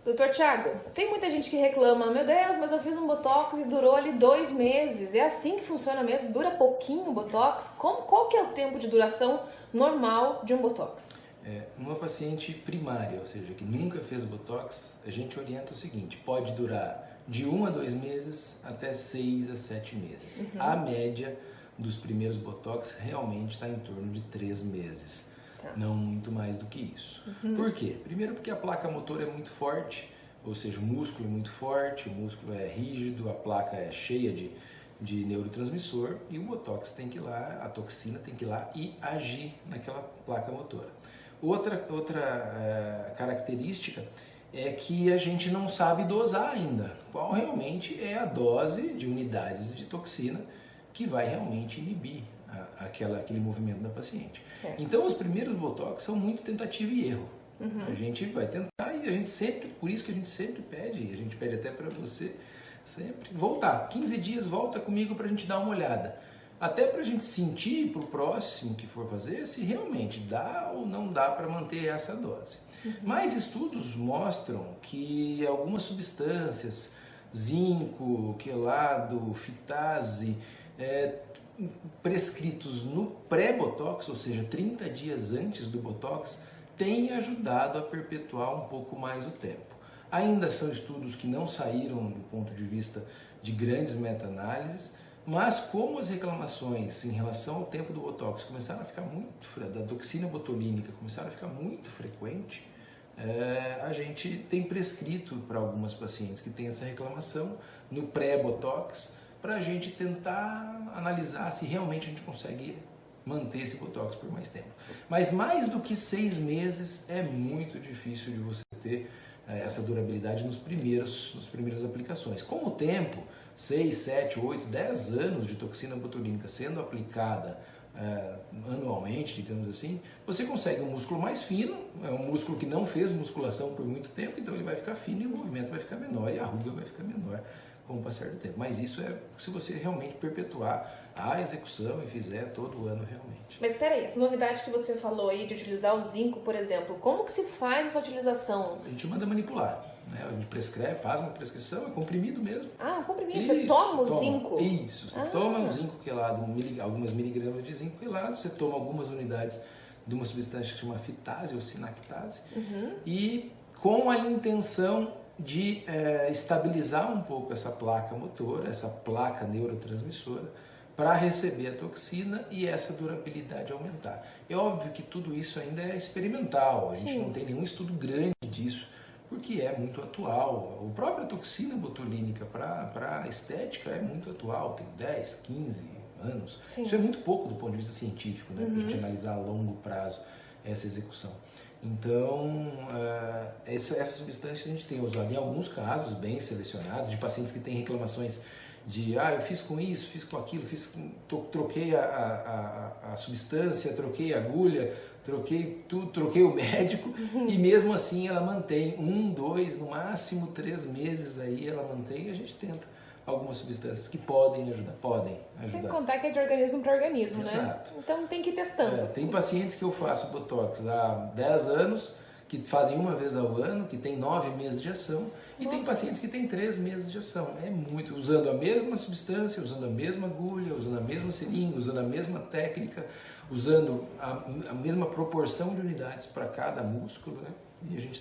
Doutor Thiago, tem muita gente que reclama, meu Deus, mas eu fiz um Botox e durou ali 2 meses. É assim que funciona mesmo? Dura pouquinho o Botox? Qual que é o tempo de duração normal de um Botox? Uma paciente primária, ou seja, que nunca fez Botox, a gente orienta o seguinte: pode durar de 1 a 2 meses até 6 a 7 meses. A média dos primeiros Botox realmente está em torno de 3 meses. Não muito mais do que isso. Por quê? Primeiro porque a placa motora é muito forte, ou seja, o músculo é muito forte, o músculo é rígido, a placa é cheia de neurotransmissor e o Botox tem que ir lá, a toxina tem que ir lá e agir naquela placa motora. Outra característica é que a gente não sabe dosar ainda qual realmente é a dose de unidades de toxina que vai realmente inibir aquele movimento da paciente. Então os primeiros Botox são muito tentativa e erro. A gente vai tentar e a gente sempre, por isso que a gente sempre pede, a gente pede até para você sempre voltar. 15 dias volta comigo para a gente dar uma olhada. Até para a gente sentir para o próximo que for fazer se realmente dá ou não dá para manter essa dose. Mas estudos mostram que algumas substâncias, zinco, quelado, fitase, prescritos no pré-botox, ou seja, 30 dias antes do botox, têm ajudado a perpetuar um pouco mais o tempo. Ainda são estudos que não saíram do ponto de vista de grandes meta-análises, mas como as reclamações em relação ao tempo do botox começaram a ficar da toxina botulínica começaram a ficar muito frequente, a gente tem prescrito para algumas pacientes que têm essa reclamação no pré-botox, para a gente tentar analisar se realmente a gente consegue manter esse Botox por mais tempo. Mas mais do que 6 meses é muito difícil de você ter essa durabilidade nas primeiras aplicações. Com o tempo, 6, 7, 8, 10 anos de toxina botulínica sendo aplicada anualmente, digamos assim, você consegue um músculo mais fino, é um músculo que não fez musculação por muito tempo, então ele vai ficar fino e o movimento vai ficar menor e a ruga vai ficar menor com o passar do tempo. Mas isso é se você realmente perpetuar a execução e fizer todo ano realmente. Mas peraí, essa novidade que você falou aí de utilizar o zinco, por exemplo, como que se faz essa utilização? A gente manda manipular, né? A gente prescreve, faz uma prescrição, é comprimido mesmo. Ah, um comprimido, Isso, você toma o zinco? Isso, você toma um zinco quelado, algumas miligramas de zinco quelado, você toma algumas unidades de uma substância que se chama fitase ou sinactase, e com a intenção de estabilizar um pouco essa placa motora, essa placa neurotransmissora, para receber a toxina e essa durabilidade aumentar. É óbvio que tudo isso ainda é experimental, a gente não tem nenhum estudo grande disso, porque é muito atual. A própria toxina botulínica para a estética é muito atual, tem 10, 15 anos. Isso é muito pouco do ponto de vista científico, né, para a gente analisar a longo prazo essa execução. Então, essa substância a gente tem usado em alguns casos bem selecionados, de pacientes que têm reclamações de eu fiz com isso, fiz com aquilo, troquei a substância, troquei a agulha, troquei tudo, troquei o médico e mesmo assim ela mantém 1, 2, no máximo 3 meses aí ela mantém e a gente tenta algumas substâncias que podem ajudar. Sem contar que é de organismo para organismo, Exato. Né? Então tem que ir testando. Tem pacientes que eu faço Botox há 10 anos, que fazem uma vez ao ano, que tem 9 meses de ação, e tem pacientes que têm 3 meses de ação. É muito, usando a mesma substância, usando a mesma agulha, usando a mesma seringa, usando a mesma técnica, usando a mesma proporção de unidades para cada músculo, né? E a gente